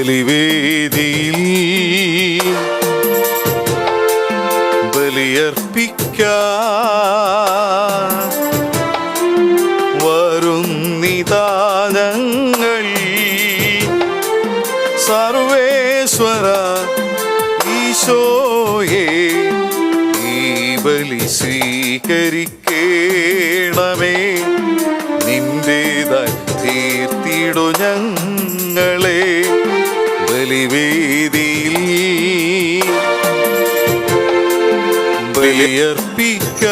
ബലിവേദിയിൽ ബലിയർപ്പിക്കാൻ വരുന്നിതാ ഞങ്ങൾ. സർവേശ്വര ഈശോയെ ഈ ബലി സ്വീകരിക്കേണമേ. നിന്റേതായി തീർത്തിടു ഞങ്ങളെ. ബലിവേദിയിൽ ബലിയർപ്പിക്കാൻ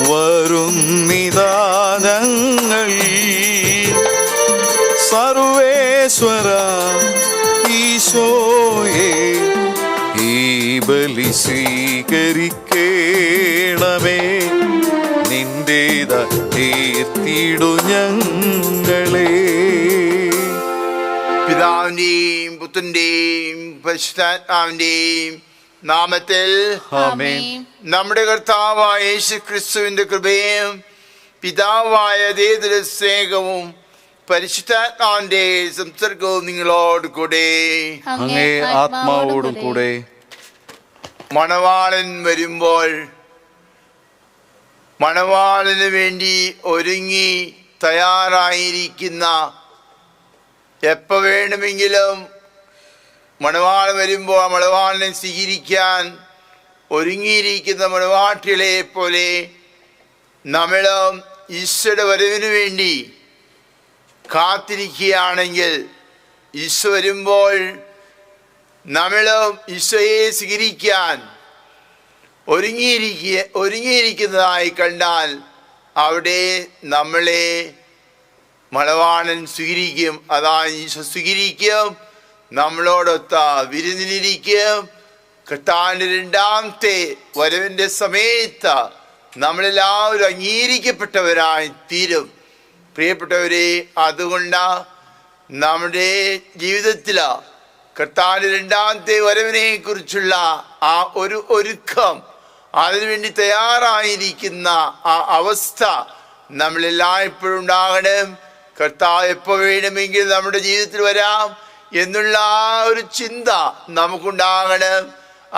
വരുന്നിതാ ഞങ്ങൾ. സർവേശ്വര ഈശോയെ ഈ ബലി സ്വീകരിക്കേണമേ. നിന്റേതായി തീർത്തിടു ഞങ്ങളെ. പിതാവിന്റെയും പുത്രന്റെയും പരിശുദ്ധാത്മാവിന്റെയും നാമത്തിൽ ആമേൻ. നമ്മുടെ കർത്താവായ യേശു ക്രിസ്തുവിന്റെ കൃപയും പിതാവായ ദൈവത്തിന്റെ സ്നേഹവും പരിശുദ്ധാത്മാവിന്റെ സംസർഗവും നിങ്ങളോട് കൂടെ അങ്ങേ ആത്മാവോടും കൂടെ. മണവാളൻ വരുമ്പോൾ മണവാളന് വേണ്ടി ഒരുങ്ങി തയ്യാറായിരിക്കുന്ന, എപ്പോൾ വേണമെങ്കിലും മണവാളൻ വരുമ്പോൾ മണവാളനെ സ്വീകരിക്കാൻ ഒരുങ്ങിയിരിക്കുന്ന മണവാട്ടികളെ പോലെ നമ്മളും ഈശോയുടെ വരവിന് വേണ്ടി കാത്തിരിക്കുകയാണെങ്കിൽ, ഈശോ വരുമ്പോൾ നമ്മളും ഈശോയെ സ്വീകരിക്കാൻ ഒരുങ്ങിയിരിക്കുന്നതായി കണ്ടാൽ അവിടെ നമ്മളെ മണവാളൻ സ്വീകരിക്കും. അതാ ഈശോ സ്വീകരിക്കും, നമ്മളോടൊത്ത വിരുന്നിലിരിക്കും. കർത്താവിൻ്റെ രണ്ടാമത്തെ വരവിൻ്റെ സമയത്ത് നമ്മളെല്ലാവരും അംഗീകരിക്കപ്പെട്ടവരായി തീരും. പ്രിയപ്പെട്ടവരെ, അതുകൊണ്ട് നമ്മുടെ ജീവിതത്തിൽ കർത്താവിൻ്റെ രണ്ടാമത്തെ വരവിനെ കുറിച്ചുള്ള ആ ഒരു ഒരുക്കം, അതിനുവേണ്ടി തയ്യാറായിരിക്കുന്ന ആ അവസ്ഥ നമ്മളെല്ലായ്പ്പോഴും ഉണ്ടാകണം. കർത്താവ് എപ്പോൾ വേണമെങ്കിൽ നമ്മുടെ ജീവിതത്തിൽ വരാം എന്നുള്ള ആ ഒരു ചിന്ത നമുക്കുണ്ടാകണം.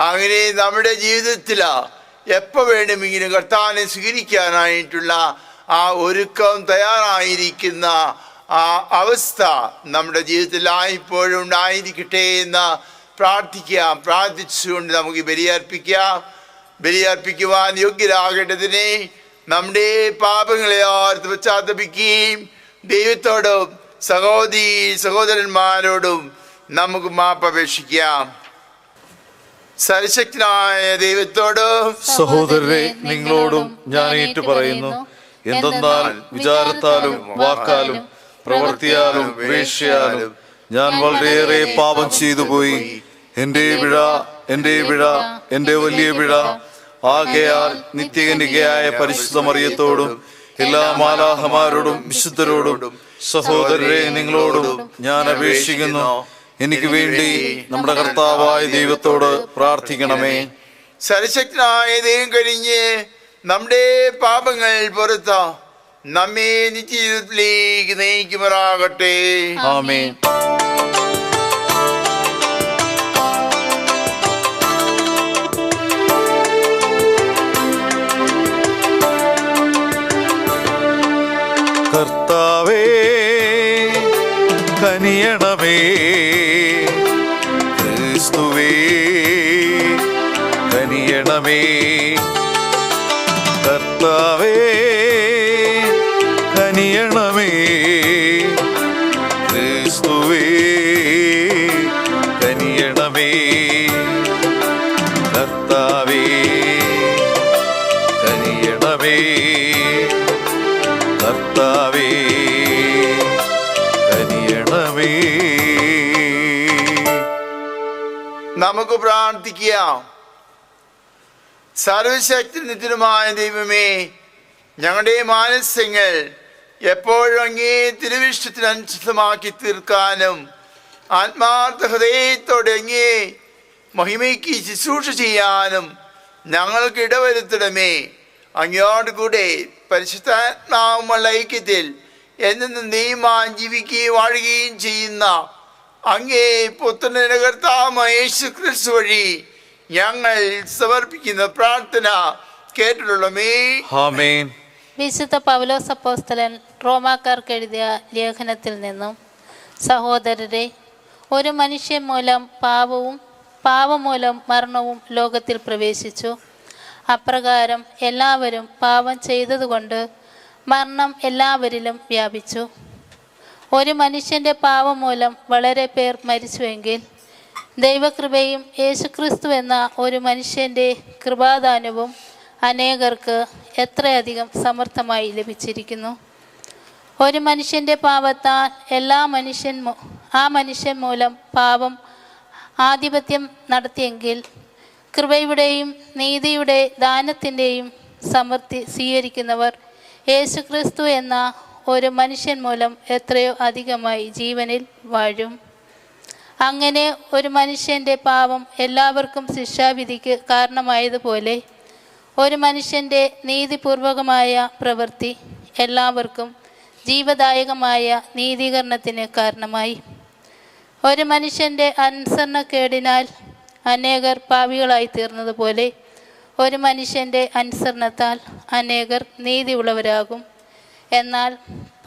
അങ്ങനെ നമ്മുടെ ജീവിതത്തിൽ എപ്പോൾ വേണമെങ്കിലും കർത്താവിനെ സ്വീകരിക്കാനായിട്ടുള്ള ആ ഒരുക്കം, തയ്യാറായിരിക്കുന്ന ആ അവസ്ഥ നമ്മുടെ ജീവിതത്തിൽ ഇപ്പോഴും ഉണ്ടായിരിക്കട്ടെ എന്ന് പ്രാർത്ഥിക്കാം. പ്രാർത്ഥിച്ചുകൊണ്ട് നമുക്ക് ബലിയർപ്പിക്കുവാൻ യോഗ്യരാകേണ്ടതിനെ നമ്മുടെ പാപങ്ങളെ ഓർത്ത് പശ്ചാത്തപിക്കുകയും ദൈവത്തോടും സഹോദരന്മാരോടും നമുക്ക് മാപ്പപേക്ഷിക്കാം. സർവശക്തനായ ദൈവത്തോടും സഹോദരരെ നിങ്ങളോടും ഞാൻ ഏറ്റുപറയുന്നു. എന്തെന്നാൽ വിചാരത്താലും വാക്കാലും പ്രവൃത്തിയാലും വീഴ്ചയാലും ഞാൻ വളരെയേറെ പാപം ചെയ്തു പോയി. എൻ്റെ വലിയ പിഴ. ആകയാൽ നിത്യകന്യകയായ പരിശുദ്ധ മറിയത്തോടും എല്ലാ മാലാഖമാരോടും വിശുദ്ധരോടും സഹോദരരെ നിങ്ങളോടും ഞാൻ അപേക്ഷിക്കുന്നു, എനിക്ക് വേണ്ടി നമ്മുടെ കർത്താവായ ദൈവത്തോട് പ്രാർത്ഥിക്കണമേ. സർവശക്തനായ ദൈവം കഴിഞ്ഞ് നമ്മുടെ പാപങ്ങൾ പുറത്ത് നമ്മെ നിത്യജീവിതത്തിലേക്ക് നയിക്കുമാറാകട്ടെ. ആമേൻ. കർത്താവേ കനിയണമേ. ക്രിസ്തുവേ കനിയണമേ. കർത്താവേ കനിയണമേ. ക്രിസ്തുവേ കനിയണമേ. കർത്താവേ കനിയണമേ. കർത്താവേ കനിയണമേ. നമുക്ക് പ്രാർത്ഥിക്കാം. സർവശക്തി നിത്യനുമായ ദൈവമേ, ഞങ്ങളുടെ മാനസ്യങ്ങൾ എപ്പോഴും അങ്ങേ തിരുവിഷ്ടത്തിനനുസൃതമാക്കി തീർക്കാനും ആത്മാർത്ഥ ഹൃദയത്തോടെ അങ്ങേ മഹിമയ്ക്ക് ശുശ്രൂഷ ചെയ്യാനും ഞങ്ങൾക്ക് ഇടവരുത്തണമേ. അങ്ങയോട് കൂടെ പരിശുദ്ധാത്മാവുമുള്ള ഐക്യത്തിൽ എന്നും നീമാൻ ജീവിക്കുകയും വാഴുകയും ചെയ്യുന്ന അങ്ങേ പുത്രന്റെ കർത്താവായ യേശു ക്രിസ്തു വഴി ഞങ്ങൾ സമർപ്പിക്കുന്ന പ്രാർത്ഥന കേട്ടിട്ടുള്ളമേ. ആമേൻ. വിശുദ്ധ പൗലോസ് അപ്പോസ്തലൻ റോമാക്കാർക്ക് എഴുതിയ ലേഖനത്തിൽ നിന്നും, സഹോദരരെ, ഒരു മനുഷ്യൻ മൂലം പാപം മൂലം മരണവും ലോകത്തിൽ പ്രവേശിച്ചു. അപ്രകാരം എല്ലാവരും പാപം ചെയ്തതുകൊണ്ട് മരണം എല്ലാവരിലും വ്യാപിച്ചു. ഒരു മനുഷ്യൻ്റെ പാപം മൂലം വളരെ പേർ മരിച്ചുവെങ്കിൽ ദൈവകൃപയും യേശുക്രിസ്തു എന്ന ഒരു മനുഷ്യൻ്റെ കൃപാദാനവും അനേകർക്ക് എത്രയധികം സമർത്ഥമായി ലഭിച്ചിരിക്കുന്നു. ഒരു മനുഷ്യൻ്റെ പാപത്താൽ ആ മനുഷ്യൻ മൂലം പാപം ആധിപത്യം നടത്തിയെങ്കിൽ കൃപയുടെയും നീതിയുടെ ദാനത്തിൻ്റെയും സമൃദ്ധി സ്വീകരിക്കുന്നവർ യേശുക്രിസ്തു എന്ന ഒരു മനുഷ്യൻ മൂലം എത്രയോ അധികമായി ജീവനിൽ വാഴും. അങ്ങനെ ഒരു മനുഷ്യൻ്റെ പാപം എല്ലാവർക്കും ശിക്ഷാവിധിക്ക് കാരണമായതുപോലെ ഒരു മനുഷ്യൻ്റെ നീതിപൂർവകമായ പ്രവൃത്തി എല്ലാവർക്കും ജീവദായകമായ നീതീകരണത്തിന് കാരണമായി. ഒരു മനുഷ്യൻ്റെ അനുസരണക്കേടിനാൽ അനേകർ പാപികളായി തീർന്നതുപോലെ ഒരു മനുഷ്യൻ്റെ അനുസരണത്താൽ അനേകർ നീതിയുള്ളവരാകും. എന്നാൽ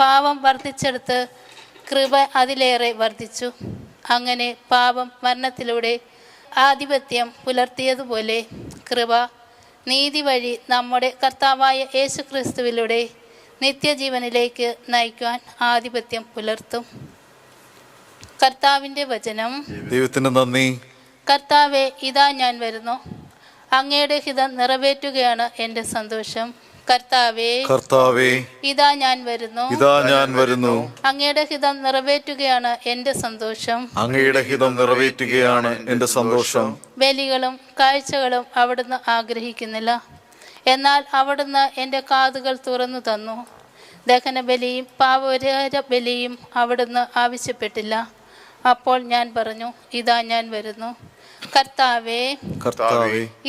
പാപം വർദ്ധിച്ചെടുത്ത് കൃപ അതിലേറെ വർദ്ധിച്ചു. അങ്ങനെ പാപം മരണത്തിലൂടെ ആധിപത്യം പുലർത്തിയതുപോലെ കൃപ നീതി വഴി നമ്മുടെ കർത്താവായ യേശുക്രിസ്തുവിലൂടെ നിത്യജീവനിലേക്ക് നയിക്കുവാൻ ആധിപത്യം പുലർത്തും. കർത്താവിൻ്റെ വചനം. ദൈവത്തിന് നന്ദി. കർത്താവേ, ഇതാ ഞാൻ വരുന്നു. അങ്ങയുടെ ഹിതം നിറവേറ്റുകയാണ് എൻ്റെ സന്തോഷം. കർത്താവേ, ഇതാ ഞാൻ വരുന്നു. അങ്ങയുടെ ഹിതം നിറവേറ്റുകയാണ് എൻ്റെ സന്തോഷം. ബലികളും കാഴ്ചകളും അവിടുന്ന് ആഗ്രഹിക്കുന്നില്ല. എന്നാൽ അവിടുന്ന് എൻ്റെ കാതുകൾ തുറന്നു തന്നു. ദഹനബലിയും പാപപരിഹാര ബലിയും അവിടുന്ന് ആവശ്യപ്പെട്ടില്ല. അപ്പോൾ ഞാൻ പറഞ്ഞു, ഇതാ ഞാൻ വരുന്നു. കർത്താവേ,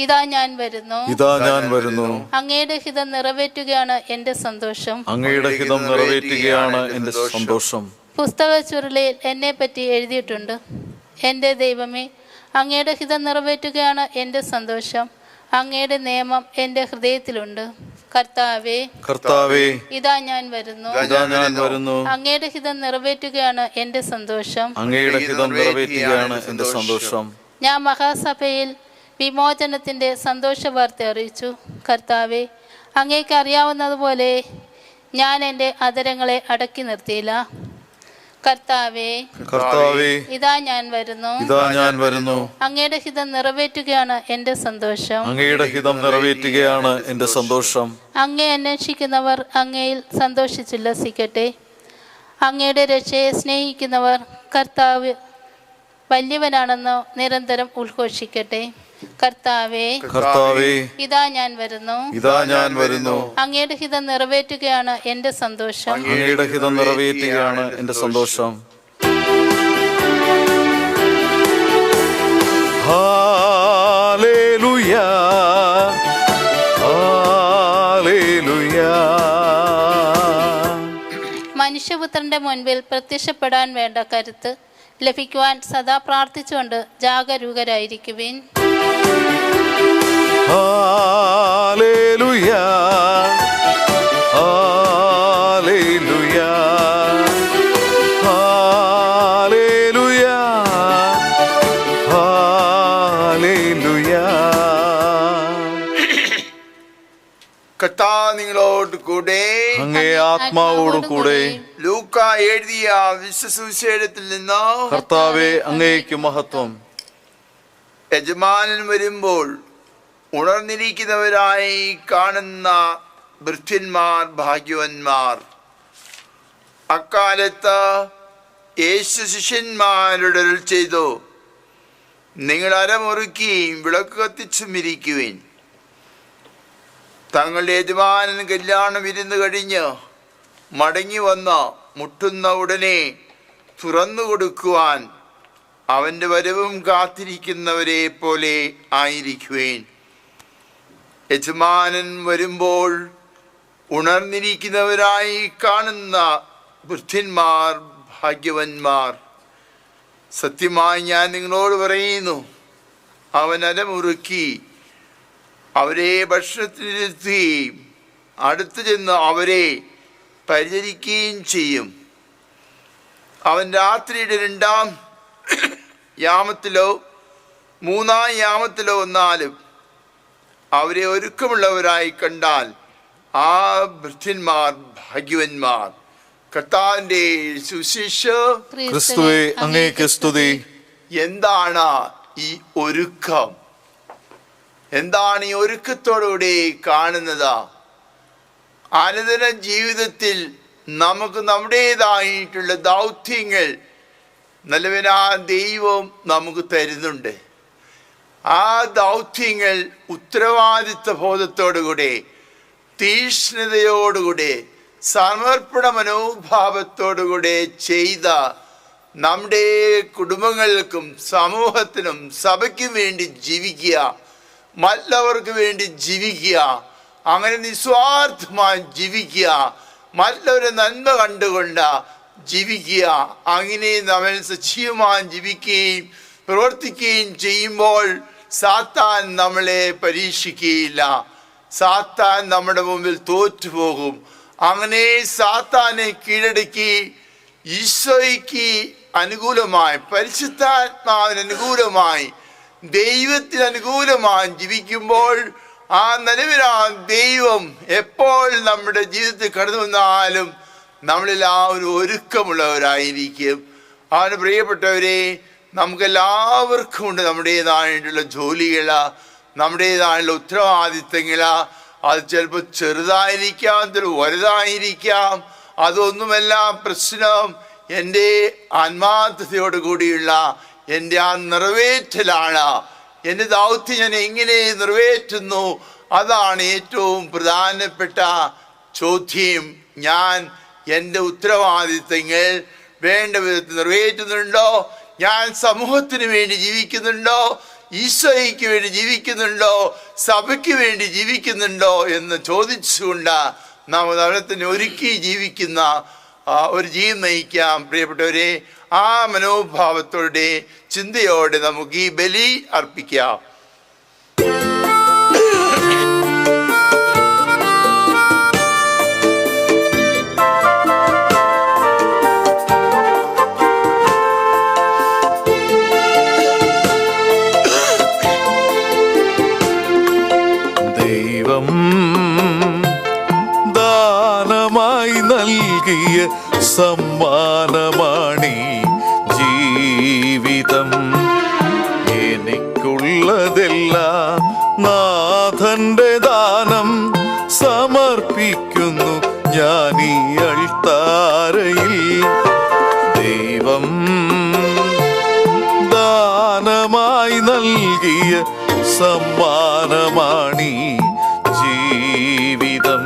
ഇതാ ഞാൻ വരുന്നു. അങ്ങയുടെ ഹിതം നിറവേറ്റുകയാണ് എൻ്റെ സന്തോഷം. പുസ്തക ചുരുളിൽ എന്നെ പറ്റി എഴുതിയിട്ടുണ്ട്. എൻ്റെ ദൈവമേ, അങ്ങയുടെ ഹിതം നിറവേറ്റുകയാണ് എൻ്റെ സന്തോഷം. അങ്ങയുടെ നിയമം എൻ്റെ ഹൃദയത്തിലുണ്ട്. കർത്താവേ, ഇതാ ഞാൻ വരുന്നു. അങ്ങയുടെ ഹിതം നിറവേറ്റുകയാണ് എൻ്റെ സന്തോഷം. ഞാൻ മഹാസഭയിൽ വിമോചനത്തിൻ്റെ സന്തോഷ വാർത്ത അറിയിച്ചു. കർത്താവേ, അങ്ങേക്ക് അറിയാവുന്നതുപോലെ ഞാൻ എൻ്റെ അധരങ്ങളെ അടക്കി നിർത്തിയില്ല. കർത്താവേ, ഇതാ ഞാൻ വരുന്നു. അങ്ങയുടെ ഹിതം നിറവേറ്റുകയാണ് എൻ്റെ സന്തോഷം. അങ്ങേ അന്വേഷിക്കുന്നവർ അങ്ങയിൽ സന്തോഷിച്ചുല്ലസിക്കട്ടെ. അങ്ങയുടെ രക്ഷയെ സ്നേഹിക്കുന്നവർ കർത്താവ് വലിയവനാണെന്ന് നിരന്തരം ഉദ്ഘോഷിക്കട്ടെ. കർത്താവേ, ഇതാ ഞാൻ വരുന്നു. അങ്ങയുടെ ഹിതം നിറവേറ്റുകയാണ് എൻ്റെ സന്തോഷം. ഹല്ലേലൂയ, ഹല്ലേലൂയ. മനുഷ്യപുത്രന്റെ മുൻപിൽ പ്രത്യക്ഷപ്പെടാൻ വേണ്ട കരുത്ത് ലഭിക്കുവാൻ സദാ പ്രാർത്ഥിച്ചുകൊണ്ട് ജാഗരൂകരായിരിക്കുവിൻ. ഹല്ലേലൂയ, ഹല്ലേലൂയ, ഹല്ലേലൂയ, ഹല്ലേലൂയ. കർത്താവ് നിങ്ങളോട് കൂടെ, അങ്ങേ ആത്മാവോട് കൂടെ. ലൂക്ക എഴുതിയ വിശ്വസുവിശേഷത്തിൽ നിന്ന്. കർത്താവേ, അങ്ങേക്ക് മഹത്വം. യജമാനൻ വരുമ്പോൾ ഉണർന്നിരിക്കുന്നവരായി കാണുന്ന ഭൃത്യന്മാർ ഭാഗ്യവാന്മാർ. അക്കാലത്ത് യേശു ശിഷ്യന്മാരോട് അരുൾ ചെയ്തു, നിങ്ങൾ അരമുറുക്കിയും വിളക്ക് കത്തിച്ചും ഇരിക്കുവിൻ. തങ്ങളുടെ യജമാനൻ കല്യാണം ഇരുന്ന് കഴിഞ്ഞ് മടങ്ങി വന്ന് മുട്ടുന്ന ഉടനെ തുറന്നു കൊടുക്കുവാൻ അവൻ്റെ വരവും കാത്തിരിക്കുന്നവരെ പോലെ ആയിരിക്കുവേൻ. യജമാനൻ വരുമ്പോൾ ഉണർന്നിരിക്കുന്നവരായി കാണുന്ന വൃദ്ധന്മാർ ഭാഗ്യവന്മാർ. സത്യമായി ഞാൻ നിങ്ങളോട് പറയുന്നു, അവൻ അരമുറുക്കി അവരെ ഭക്ഷണത്തിനിരുത്തുകയും അടുത്ത് ചെന്ന് അവരെ പരിചരിക്കുകയും ചെയ്യും. അവൻ രാത്രിയുടെ 2-ാം യാമത്തിലോ 3-ാം യാമത്തിലോ വന്നാലും അവരെ ഒരുക്കമുള്ളവരായി കണ്ടാൽ ആ ഭൃത്യന്മാർ ഭാഗ്യവന്മാർ. കർത്താവിന്റെ സുവിശേഷം. ക്രിസ്തുവേ അങ്ങേക്ക് സ്തുതി. എന്താണ് ഈ ഒരുക്കം? എന്താണ് ഈ ഒരുക്കത്തോടുകൂടി കാണുന്നത്? അനുദിന ജീവിതത്തിൽ നമുക്ക് നമ്മുടേതായിട്ടുള്ള ദൗത്യങ്ങൾ നിലവിലാ ദൈവം നമുക്ക് തരുന്നുണ്ട്. ആ ദൗത്യങ്ങൾ ഉത്തരവാദിത്വ ബോധത്തോടുകൂടി, തീക്ഷ്ണതയോടുകൂടി, സമർപ്പണ മനോഭാവത്തോടുകൂടി ചെയ്ത നമ്മുടെ കുടുംബങ്ങൾക്കും സമൂഹത്തിനും സഭയ്ക്കും വേണ്ടി ജീവിക്കുക, മറ്റുള്ളവർക്ക് വേണ്ടി ജീവിക്കുക, അങ്ങനെ നിസ്വാർത്ഥമായി ജീവിക്കുക, മറ്റുള്ളവരെ നന്മ കണ്ടുകൊണ്ട് ജീവിക്കുക. അങ്ങനെ നമ്മൾ സജീവമായി ജീവിക്കുകയും പ്രവർത്തിക്കുകയും ചെയ്യുമ്പോൾ സാത്താൻ നമ്മളെ പരീക്ഷിക്കുകയില്ല. സാത്താൻ നമ്മുടെ മുമ്പിൽ തോറ്റുപോകും. അങ്ങനെ സാത്താനെ കീഴടക്കി ഈശോയ്ക്ക് അനുകൂലമായി, പരിശുദ്ധാത്മാവിന് അനുകൂലമായി, ദൈവത്തിന് അനുകൂലമായി ജീവിക്കുമ്പോൾ ആ നിലവിലാ ദൈവം എപ്പോൾ നമ്മുടെ ജീവിതത്തിൽ കടന്നു വന്നാലും നമ്മളെല്ലാവരും ഒരുക്കമുള്ളവരായിരിക്കും. ആണ് പ്രിയപ്പെട്ടവരെ, നമുക്കെല്ലാവർക്കും ഉണ്ട് നമ്മുടേതായിട്ടുള്ള ജോലികൾ, നമ്മുടേതായുള്ള ഉത്തരവാദിത്തങ്ങൾ. അത് ചിലപ്പോൾ ചെറുതായിരിക്കാം, ചിലപ്പോൾ വലുതായിരിക്കാം. അതൊന്നുമല്ല പ്രശ്നം. എൻ്റെ ആത്മാർത്ഥതയോട് കൂടിയുള്ള എൻ്റെ ആ നിറവേറ്റലാണ്. എൻ്റെ ദൗത്യം ഞാൻ എങ്ങനെ നിറവേറ്റുന്നു, അതാണ് ഏറ്റവും പ്രധാനപ്പെട്ട ചോദ്യം. ഞാൻ എൻ്റെ ഉത്തരവാദിത്തങ്ങൾ വേണ്ട വിധത്തിൽ നിറവേറ്റുന്നുണ്ടോ? ഞാൻ സമൂഹത്തിന് വേണ്ടി ജീവിക്കുന്നുണ്ടോ? ഈശോയ്ക്ക് വേണ്ടി ജീവിക്കുന്നുണ്ടോ? സഭയ്ക്ക് വേണ്ടി ജീവിക്കുന്നുണ്ടോ എന്ന് ചോദിച്ചുകൊണ്ട് നാം ദൈവത്തിന് ഒരുക്കി ജീവിക്കുന്ന ഒരു ജീവിതം നയിക്കാം. പ്രിയപ്പെട്ടവരെ, ആ മനോഭാവത്തോടെ ചിന്തയോടെ നമുക്ക് ഈ ബലി അർപ്പിക്കാം. ദൈവം ദാനമായി നൽകിയ സമ്മാനമാണീ ജീവിതം. എനിക്കുള്ളതെല്ലാം നാഥന്റെ ദാനം സമർപ്പിക്കുന്നു ഞാനീ അൾത്താരയിൽ. ദൈവം ദാനമായി നൽകിയ സമ്മാനമാണീ ജീവിതം.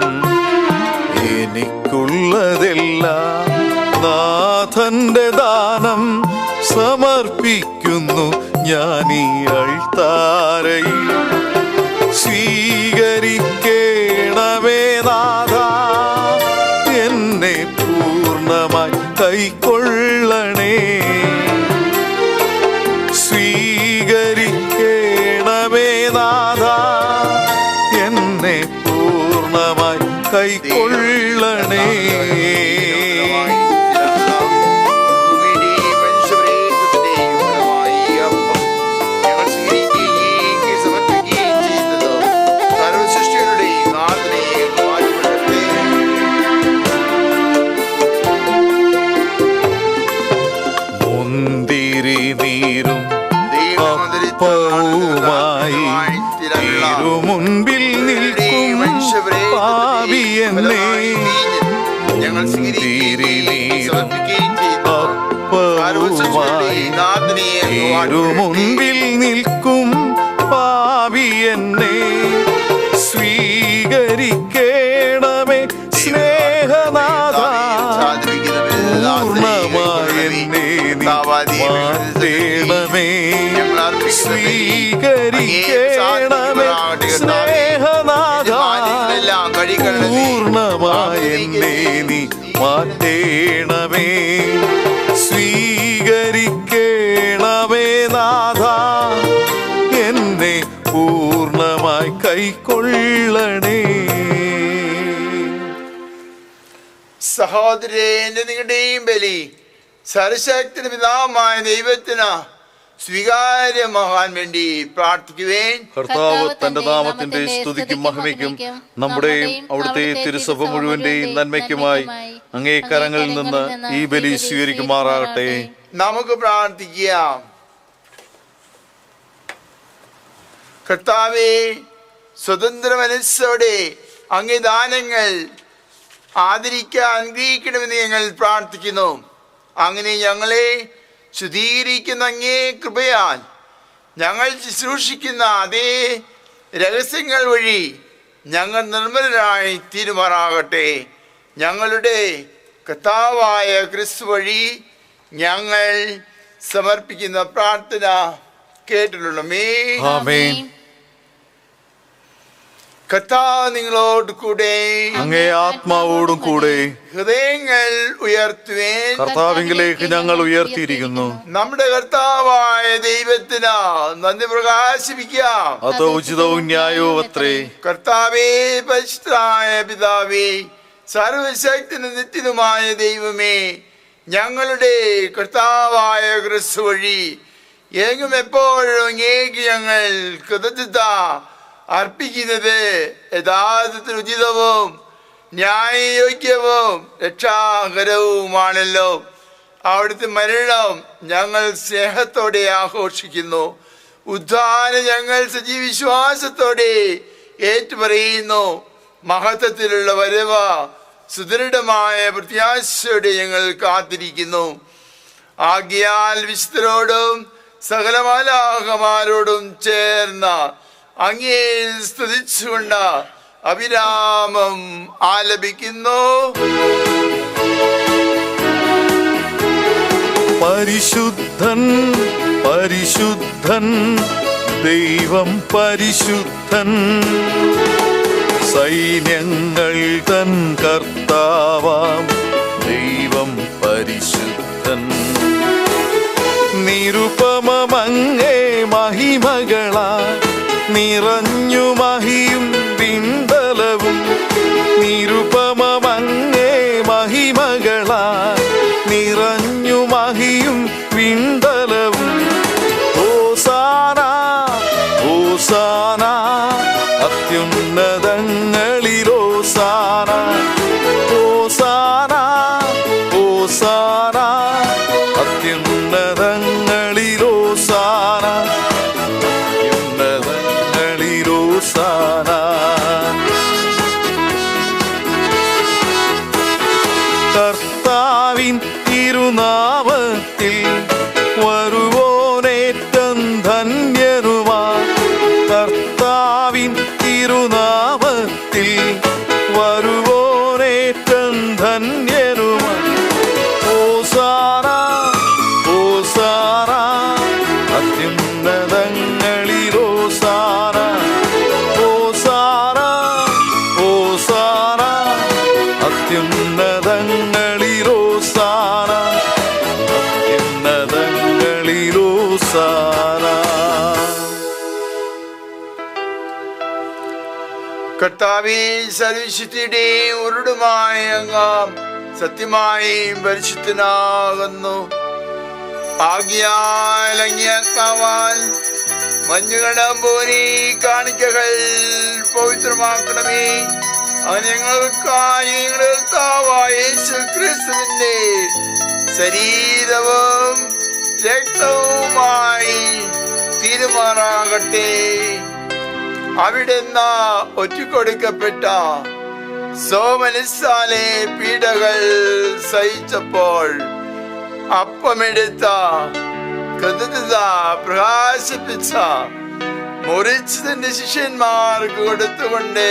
എനിക്കുള്ളതെല്ലാം നാഥന്റെ ദാനം സമർപ്പിക്കുന്നു ഞാനീ അൾത്താരയിൽ. സ്വീകരിക്കേണമേ നാഥ, എന്നെ പൂർണ്ണമായി കൈക്കൊള്ളണേ. സ്വീകരിക്കേണമേ നാഥ, എന്നെ പൂർണ്ണമായി കൈക്കൊള്ളണേ. മുന്തിരി നീരും അപ്പവുമായി തിരുമുൻപിൽ നിൽക്കും പാപിയെന്നെ. മുന്തിരി നീരും അപ്പവുമായി തിരുമുൻപിൽ നിൽക്കും പാപിയെന്നെ. സ്വീകരിക്കേണമേ സ്നേഹനാഥ, പൂർണ്ണമായി എന്നെ മാറ്റേണമേ. സ്വീകരിക്കേണമേ സ്നേഹനാഥ, പൂർണ്ണമായി എന്നെ നീ മാറ്റേണമേ. സ്വീകരിക്കേണമേ നാഥ, എന്നെ പൂർണ്ണമായി കൈക്കൊള്ളണേ. സഹോദരന്റെ നിങ്ങളുടെയും ബലി സർവശക്തന്റെ പിതാവായ ദൈവത്തിന് സ്വീകാര്യമാകാൻ വേണ്ടി പ്രാർത്ഥിക്കുവേൻ. കർത്താവ് തന്റെ നാമത്തിന്റെ സ്തുതിക്കും മഹിമയ്ക്കും നമ്മുടെയും അവിടുത്തെ തിരുസഭ മുഴുവന്റെയും നന്മയ്ക്കുമായി അങ്ങേ കരങ്ങളിൽ നിന്ന് ഈ ബലി സ്വീകരിക്കുമാറാകട്ടെ. നമുക്ക് പ്രാർത്ഥിക്കാം. കർത്താവേ, സ്വതന്ത്ര മനസ്സോടെ അങ്ങേ ദാനങ്ങൾ ആദരിക്കാൻ അനുഗ്രഹിക്കണമെന്ന് ഞങ്ങൾ പ്രാർത്ഥിക്കുന്നു. അങ്ങനെ ഞങ്ങളെ ശുദ്ധീകരിക്കുന്ന അങ്ങേ കൃപയാൽ ഞങ്ങൾ ശുശ്രൂഷിക്കുന്ന അതേ രഹസ്യങ്ങൾ വഴി ഞങ്ങൾ നിർമ്മലരായി തീരുമാറാകട്ടെ. ഞങ്ങളുടെ കർത്താവായ ക്രിസ്തു വഴി ഞങ്ങൾ സമർപ്പിക്കുന്ന പ്രാർത്ഥന കേട്ടിട്ടുള്ളമേ. ആമേൻ. കർത്താവ് നിങ്ങളോട് കൂടെ, അങ്ങേ ആത്മാവോടും കൂടെ. ഹൃദയങ്ങൾ ഉയർത്തുവേൻ. കർത്താവിലേക്ക് ഞങ്ങൾ ഉയർത്തിയിരിക്കുന്നു. നമ്മുടെ കർത്താവായ ദൈവത്തിന് നന്ദി പ്രകാശിപ്പിക്കാം. അത് ഉചിതവും ന്യായവും അത്രേ. കർത്താവേ, പരിശുദ്ധനായ പിതാവേ, സർവശക്തനും നിത്യനുമായ ദൈവമേ, ഞങ്ങളുടെ കർത്താവായ ക്രിസ്തു വഴി എങ്ങും എപ്പോഴും അങ്ങേക്ക് ഞങ്ങൾ കൃതജ്ഞത അർപ്പിക്കുന്നത് യഥാർത്ഥത്തിൽ ഉചിതവും ന്യായയോഗ്യവും രക്ഷാകരവുമാണല്ലോ. അവിടുത്തെ മരണം ഞങ്ങൾ സ്നേഹത്തോടെ ആഘോഷിക്കുന്നു. ഉദ്ധാനം ഞങ്ങൾ സജീവിശ്വാസത്തോടെ ഏറ്റുപറയുന്നു. മഹത്വത്തിലുള്ള വരവ് സുദൃഢമായ പ്രത്യാശയോടെ ഞങ്ങൾ കാത്തിരിക്കുന്നു. ആകയാൽ വിശുദ്ധരോടും സകല മാലാഖമാരോടും ചേർന്ന അങ്ങേ സ്തുതിച്ചുകൊണ്ട് അവിരാമം ആലപിക്കുന്നു. പരിശുദ്ധൻ പരിശുദ്ധൻ ദൈവം പരിശുദ്ധൻ, സൈന്യങ്ങൾ തൻ കർത്താവാം ദൈവം പരിശുദ്ധൻ. നിരുപമമങ്ങേ മഹിമകളാ നിറഞ്ഞു മഹിയും പിണ്ടലവും. നിരുപമമങ്ങേ മഹിമകളാ നിറഞ്ഞു മഹിയും പിണ്ടലവും. ഹോസാന ഹോസാന അത്യുന്നതങ്ങളിൽ ഹോസാന. ഹോസാന ഹോസാന അത്യുന്നതങ്ങളിൽ ഹോസാന. അത്യുന്നതങ്ങളിൽ ഹോസാന. കർത്താവിൻ തിരുനാമത്തിൽ വരുവോനേറ്റം ധന്യരുമാ. കർത്താവിൻ തിരുനാമത്തിൽ വരുവോനേറ്റം ധന്യരുമാ. ഹോസാന ഹോസാന അത്യുന്നതങ്ങളിൽ ഹോസാന. ഹോസാന ഹോസാന അത്യുന്നതങ്ങളിൽ ഹോസാന. അത്യുന്നതങ്ങളിൽ ഹോസാന. കർത്താവേ, സർവശക്തിയുടെയും ഉരുടുമായ അങ്ങ് സത്യമായും പരിശുദ്ധനാകുന്നു. ആകയാൽ അങ്ങേ ആത്മാവാൽ മഞ്ഞുകടം പോലെ കാണിക്കകൾ പവിത്രമാക്കണമേ. അവൻ ഞങ്ങൾക്കായി ഞങ്ങളുടെ കർത്താവായ യേശുക്രിസ്തുവിന്റെ ശരീരവും രക്തവുമായി തീരുമാറാകട്ടെ. അവിടുന്ന് ഒറ്റുകൊടുക്കപ്പെട്ട സോമനസാലെ പീഡകൾ സഹിച്ചപ്പോൾ അപ്പമെടുത്ത കൃതജ്ഞത പ്രകാശിപ്പിച്ച മുറിച്ച് തന്റെ ശിഷ്യന്മാർക്ക് കൊടുത്തുകൊണ്ട്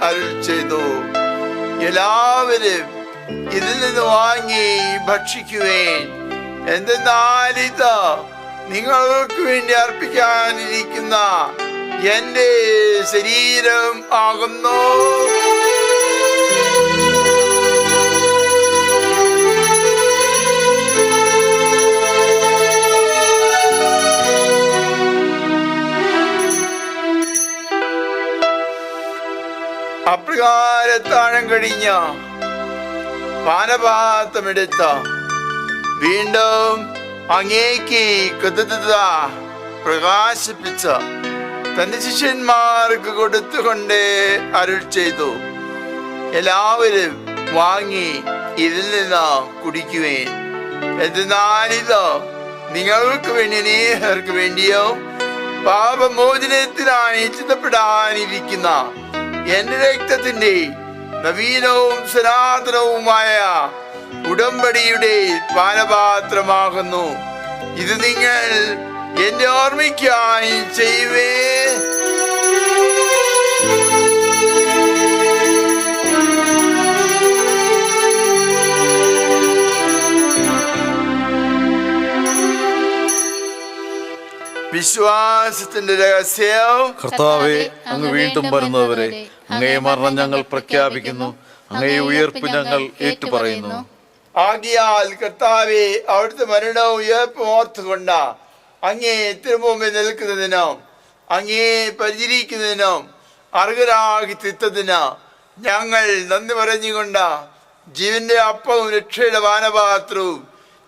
അരുൾ ചെയ്തു, എല്ലാവരും ഇതിൽ നിന്ന് വാങ്ങി ഭക്ഷിക്കുവേൻ. എന്തെന്നാൽ ഇത് നിങ്ങൾക്ക് വേണ്ടി അർപ്പിക്കാനിരിക്കുന്ന എന്റെ ശരീരം ആകുന്നു. അത്താഴം കഴിഞ്ഞ പാനപാത്രമെടുത്ത വീണ്ടും അങ്ങേക്ക് കൃതജ്ഞത പ്രകാശിപ്പിച്ച തന്റെ ശിഷ്യന്മാർക്ക് കൊടുത്തുകൊണ്ട് അരുൾ ചെയ്തു, എല്ലാവരും വാങ്ങി ഇതിൽ നിന്ന് കുടിക്കുവേൻ. എന്തെന്നാലിത് നിങ്ങൾക്ക് വേണ്ടി അനേകർക്ക് വേണ്ടിയോ പാപമോചനത്തിനായി ചിന്തപ്പെടാനിരിക്കുന്ന എന്റെ രക്തത്തിന്റെ നവീനവും സനാതനവുമായ ഉടമ്പടിയുടെ പാനപാത്രമാകുന്നു. ഇത് നിങ്ങൾ എന്റെ ഓർമ്മയ്ക്കായി ചെയ്യുവേ. വിശ്വാസത്തിന്റെ രഹസ്യം. കർത്താവേ, അങ്ങ് വീണ്ടും വരുന്നവരെ അങ്ങേ മരണം ഞങ്ങൾ പ്രഖ്യാപിക്കുന്നു, അങ്ങേ ഉയർപ്പ് ഞങ്ങൾ ഏറ്റുപറയുന്നു. ആകിയാൽ കർത്താവെ, അവിടുത്തെ മരണവും ഉയർപ്പും ഓർത്തുകൊണ്ട് അങ്ങേ തിരുമുമ്പിൽ നിൽക്കുന്നതിനും അങ്ങേ പരിചരിക്കുന്നതിനും അർഹരാകി തീർത്തതിന് ഞങ്ങൾ നന്ദി പറഞ്ഞുകൊണ്ട് ജീവന്റെ അപ്പവും രക്ഷയുടെ പാനപാത്രവും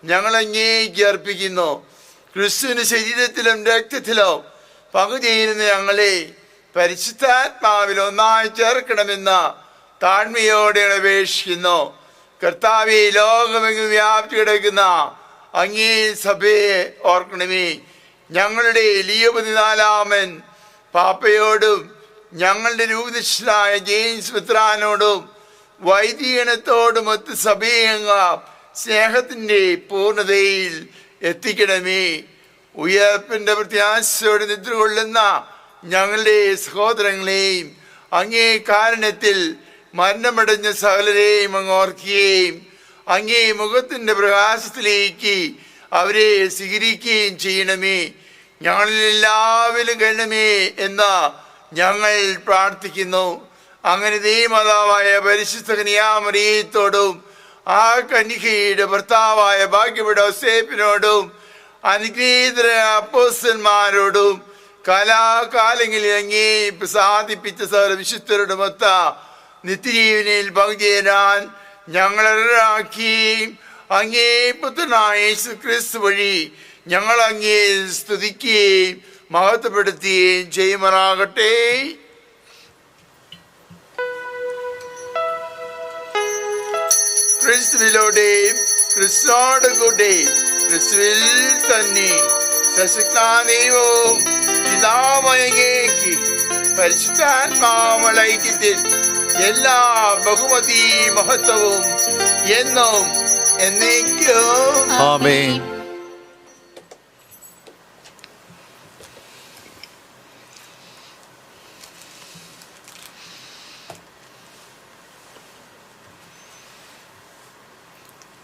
ഞങ്ങൾ അങ്ങേക്ക് അർപ്പിക്കുന്നു. ക്രിസ്തുവിന്റെ ശരീരത്തിലും രക്തത്തിലും പങ്കുചേരുന്ന ഞങ്ങളെ പരിശുദ്ധാത്മാവിൽ ഒന്നായി ചേർക്കണമെന്ന് താഴ്മയോടെ അപേക്ഷിക്കുന്നു. കർത്താവെ, ലോകമെങ്ങും വ്യാപിച്ചു കിടക്കുന്ന അങ്ങേ സഭയെ ഓർക്കണമേ. ഞങ്ങളുടെ ലിയോ 14 പാപ്പയോടും ഞങ്ങളുടെ രൂപദർശനായ ജെയിംസ് മിത്രാനോടും വൈദികണത്തോടും ഒത്ത് സഭയെ അങ്ങ് സ്നേഹത്തിന്റെ പൂർണ്ണതയിൽ എത്തിക്കണമേ. ഉയർപ്പിന്റെ പ്രത്യാശയോടെ നിദ്ര കൊള്ളുന്ന ഞങ്ങളുടെ സഹോദരങ്ങളെയും അങ്ങേ കാരണത്തിൽ മരണമടഞ്ഞ സകലരെയും അങ്ങ് ഓർക്കുകയും അങ്ങേ മുഖത്തിന്റെ പ്രകാശത്തിലേക്ക് അവരെ സ്വീകരിക്കുകയും ചെയ്യണമേ. ഞങ്ങളിൽ എല്ലാവരും കഴിയണമേ എന്ന് ഞങ്ങൾ പ്രാർത്ഥിക്കുന്നു. അങ്ങനെ ദൈവമാതാവായ പരിശുദ്ധ കന്യാമറിയത്തോടും ആ കന്യകയുടെ ഭർത്താവായ ഭാഗ്യപ്പെട്ട യോസേപ്പിനോടും അനുഗ്രഹീതരായ അപ്പോസ്തലന്മാരോടും കാലാകാലങ്ങളിൽ അങ്ങേ പ്രസാദിപ്പിച്ച സകല വിശുദ്ധരോടുമൊത്ത നിത്യജീവനിൽ പങ്കുചേരാൻ ഞങ്ങളാക്കി അങ്ങേ പുത്രനായ യേശു ക്രിസ്തു വഴി ഞങ്ങൾ അങ്ങേ സ്തുതിക്കുകയും മഹത്വപ്പെടുത്തുകയും ചെയ്യുമാറാകട്ടെ. ക്രിസ്തുവിലൂടെ ക്രിസ്തുവോട് കൂടെ ക്രിസ്തുവിൽ തന്നെ സശക്താദൈവവും പിതാമയങ്ങേക്ക് പരിശുദ്ധാത്മാവുള്ള ഐക്യത്തിൽ എല്ലാ ബഹുമതി മഹത്വവും എന്നും എന്നേക്കും ആമേൻ.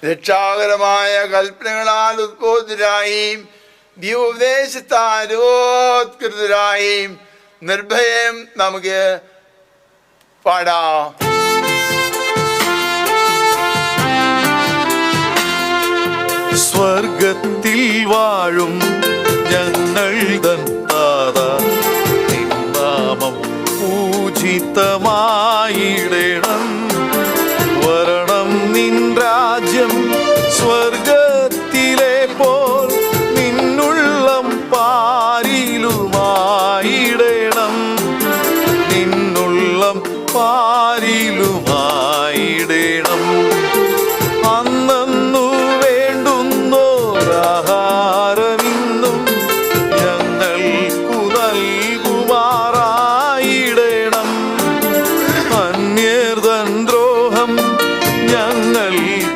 രക്ഷാകരമായ കൽപ്പനകളാൽ ഉദ്ബോധരായും ദിവോപദേശത്താൽ രൂപോത്കൃതരായും നിർഭയം നമുക്ക് പാടാം. സ്വർഗത്തിൽ വാഴും ഞങ്ങൾ തൻ താതാ, നിൻ നാമം പൂജിതമായിടണം. വരണം നിൻ രാജ്യം സ്വർഗത്തിലെ പോൽ നിന്നുള്ളം പാരിലുമായിടണം. നിന്നുള്ളം പാരിലുമായിടണം. അന്നു വേണ്ടുന്നോരാഹാരമിന്നും ഞങ്ങൾക്കു നൽകുമാറായിടണം. അന്യർതൻ ദ്രോഹം ഞങ്ങൾ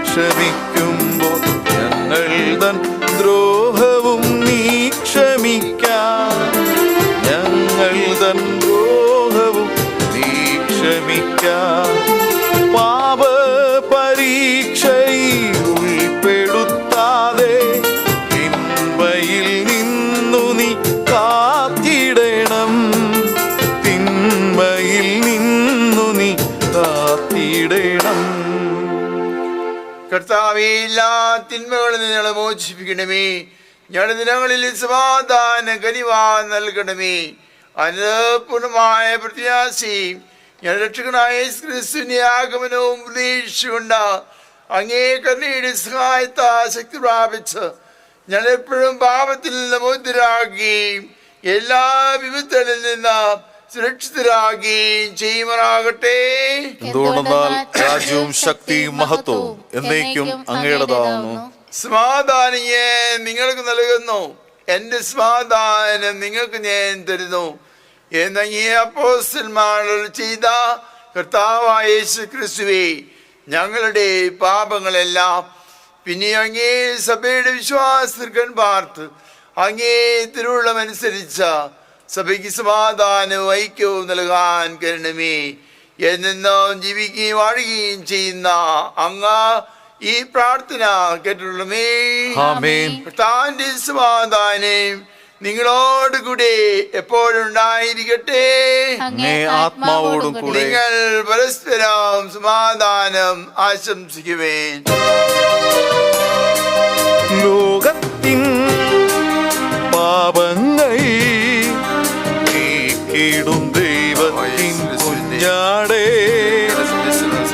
ക്ഷമിക്കുമ്പോൾ ഞങ്ങൾ തൻ ദ്രോഹവും നീ ക്ഷമിക്കാം. ഞങ്ങൾ തൻ ദ്രോഹവും നീ ക്ഷമിക്കാം. പാപ പരീക്ഷയിൽ ഉൾപ്പെടുത്താതെ തിന്മയിൽ നിന്നു നീ കാത്തിടണം. തിന്മയിൽ നിന്നു നീ കാത്തിടണം. കർത്താവേ, എല്ലാ തിന്മകളിൽ നിന്ന് ഞങ്ങളെ മോചിപ്പിക്കണമേ. ഞങ്ങളുടെ ദിനങ്ങളിൽ സമാധാന കനിവാ നൽകണമേ. അനുപൂർണമായ പ്രത്യാശയും ഞാൻ രക്ഷകനായ യേശു ക്രിസ്തുവിന്റെ ആഗമനവും പ്രതീക്ഷിച്ചുകൊണ്ട് അങ്ങേ കരുണയുടെ സഹായത്താ ശക്തി പ്രാപിച്ച് ഞാൻ എപ്പോഴും പാപത്തിൽ നിന്ന് മുക്തരാകുകയും എല്ലാ വിപത്തുകളിൽ നിന്ന് സുരക്ഷിതരാകുകയും ചെയ്യുമാറാകട്ടെ. എന്തുകൊണ്ടെന്നാൽ രാജ്യവും ശക്തിയും മഹത്വവും എന്നേക്കും അങ്ങയുടേതാവുന്നു. സമാധാനം ഞാൻ നിങ്ങൾക്ക് നൽകുന്നു, എൻ്റെ സമാധാനം നിങ്ങൾക്ക് ഞാൻ തരുന്നു എന്നീ അപ്പോസ്തലന്മാർ ചെയ്ത കർത്താവായ യേശു ക്രിസ്തുവേ, ഞങ്ങളുടെ പാപങ്ങളെല്ലാം പിന്നെ അങ്ങേ സഭയുടെ വിശ്വാസത്തിൽ പാർത്ത് അങ്ങേ തിരുവുള്ളമനുസരിച്ച സഭയ്ക്ക് സമാധാനവും ഐക്യവും നൽകാൻ കരുണമേ. എന്നെന്നും ജീവിക്കുകയും വാഴുകയും ചെയ്യുന്ന അങ്ങ് ഈ പ്രാർത്ഥന കേട്ടുള്ളമേ. താന്റെ സമാധാനം നിങ്ങളോട് കൂടെ എപ്പോഴുണ്ടായിരിക്കട്ടെ. ആത്മാവോടും കൂടെ. നിങ്ങൾ പരസ്പരം സമാധാനം ആശംസിക്കുവേൻ. ലോകത്തിൻ പാപങ്ങൾ നീക്കിടും ദൈവത്തിൻ കുഞ്ഞാടേ,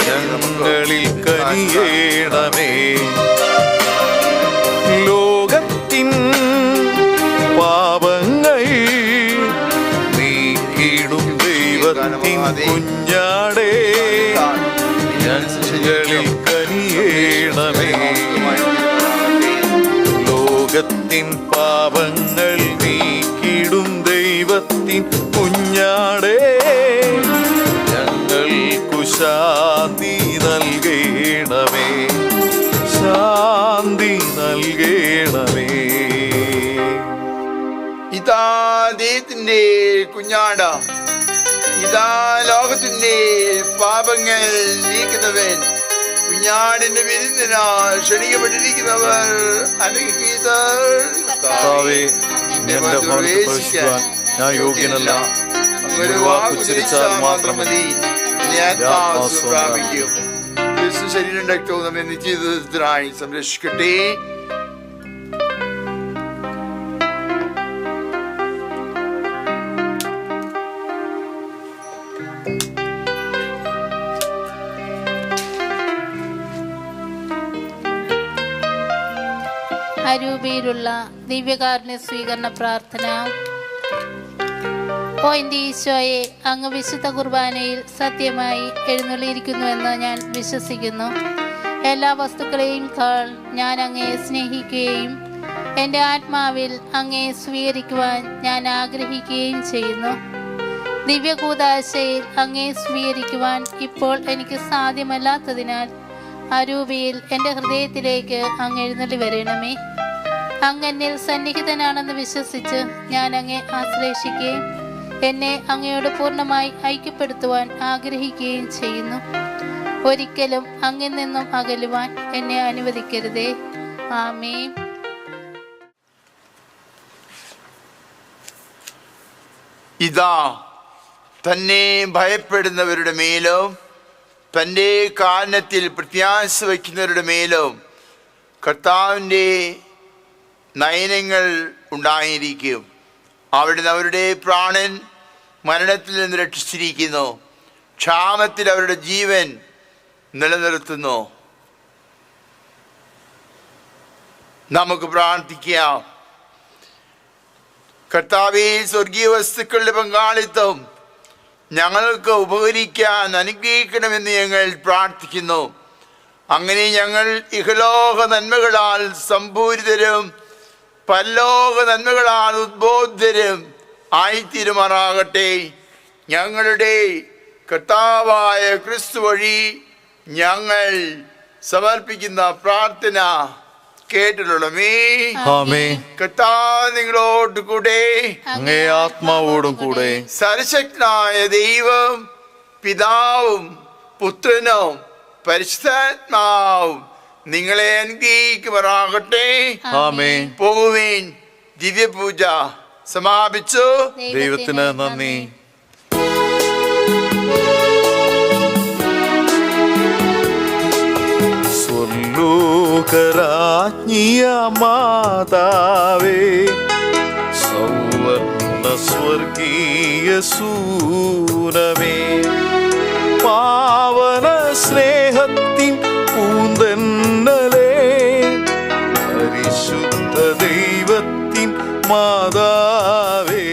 ഞങ്ങളിൽ കനിയേണമേ. ലോകത്തിൻ പാപങ്ങൾ നീക്കിടും ദൈവത്തിൻ കുഞ്ഞാടേ, ഞങ്ങളിൽ കനിയേണമേ. ലോകത്തിൻ പാപങ്ങൾ നീക്കിടും ദൈവത്തിൻ കുഞ്ഞാടേ, ഞങ്ങൾക്കു ശാന്തി നൽകേണമേ, ശാന്തി നൽകേണമേ. ഇതാ ദൈവത്തിന്റെ കുഞ്ഞാട, ഇതാ ലോകത്തിന്റെ പാപങ്ങൾ നീക്കുന്നവൻ. കുഞ്ഞാടിന്റെ വിരുന്നിനാൽ ക്ഷണിക്കപ്പെട്ടിരിക്കുന്നവർ അനുഗ്രഹീതർ. എന്റെ ഭവനത്തിൽ പ്രവേശിക്കുവാൻ ഞാൻ യോഗ്യനല്ല, ഒരു വാക്കുച്ചരിച്ചാൽ മാത്രം മതി, ആത്മാവ് പ്രാപിക്കും. ക്രിസ്തു ശരീരം രക്തവും നമ്മെ നിശ്ചിതത്തിനായി സംരക്ഷിക്കട്ടെ. അരൂപിയിലുള്ള ദിവ്യകാരുണ്യ സ്വീകരണ പ്രാർത്ഥന. ഓ എൻ്റെ ഈശോയെ, അങ്ങ് വിശുദ്ധ കുർബാനയിൽ സത്യമായി എഴുന്നള്ളിയിരിക്കുന്നുവെന്ന് ഞാൻ വിശ്വസിക്കുന്നു. എല്ലാ വസ്തുക്കളെയും ഞാൻ അങ്ങയെ സ്നേഹിക്കുകയും എൻ്റെ ആത്മാവിൽ അങ്ങയെ സ്വീകരിക്കുവാൻ ഞാൻ ആഗ്രഹിക്കുകയും ചെയ്യുന്നു. ദിവ്യകൂദാശയിൽ അങ്ങയെ സ്വീകരിക്കുവാൻ ഇപ്പോൾ എനിക്ക് സാധ്യമല്ലാത്തതിനാൽ അരൂപിയിൽ എൻ്റെ ഹൃദയത്തിലേക്ക് അങ്ങ് എഴുന്നള്ളി വരണമേ. അങ്ങ് എന്നിൽ സന്നിഹിതനാണെന്ന് വിശ്വസിച്ച് ഞാൻ അങ്ങയെ ആശ്ലേഷിക്കുകയും എന്നെ അങ്ങയോട് പൂർണ്ണമായി ഐക്യപ്പെടുത്തുവാൻ ആഗ്രഹിക്കുകയും ചെയ്യുന്നു. ഒരിക്കലും അങ്ങിൽ നിന്നും അകലുവാൻ എന്നെ അനുവദിക്കരുതേ. ആമേൻ. ഇതാ തന്നെ ഭയപ്പെടുന്നവരുടെ മേലും തൻ്റെ കാരണത്തിൽ പ്രത്യാശ വയ്ക്കുന്നവരുടെ മേലും കർത്താവിൻ്റെ നയനങ്ങൾ ഉണ്ടായിരിക്കും. അവിടുന്ന് അവരുടെ പ്രാണൻ മരണത്തിൽ നിന്ന് രക്ഷിച്ചിരിക്കുന്നു, ക്ഷാമത്തിൽ അവരുടെ ജീവൻ നിലനിർത്തുന്നു. നമുക്ക് പ്രാർത്ഥിക്കാം. കർത്താവേ, സ്വർഗീയ വസ്തുക്കളുടെ പങ്കാളിത്തം ഞങ്ങൾക്ക് ഉപകരിക്കാൻ അനുഗ്രഹിക്കണമെന്ന് ഞങ്ങൾ പ്രാർത്ഥിക്കുന്നു. അങ്ങനെ ഞങ്ങൾ ഇഹലോക നന്മകളാൽ സമ്പൂരിതരും പരലോക നന്മകളാൽ ഉദ്ബോധരും ആയിത്തീരുമാറാകട്ടെ. ഞങ്ങളുടെ കർത്താവായ ക്രിസ്തു വഴി ഞങ്ങൾ സമർപ്പിക്കുന്ന പ്രാർത്ഥന കേട്ടിട്ടുള്ളമേ. കർത്താവ് നിങ്ങളോട് കൂടെ, അങ്ങേ ആത്മാവോടും കൂടെ. സർവശക്തനായ ദൈവം പിതാവും പുത്രനും പരിശുദ്ധാത്മാവും നിങ്ങളെ അനുഗ്രഹിക്കുമാറാകട്ടെ. പോകുവേൻ. ദിവ്യപൂജ സമാപിച്ചു. ദൈവത്തിന് നന്ദി. സ്വർലോകരാജ്ഞിയ മാതാവേ, സൗവർണ സ്വർഗീയ സൂനമേ, പാവന സ്നേഹത്തിൻ പൂന്തന്നലേ, പരിശുദ്ധ ദൈവത്തിൻ മാതാവേ.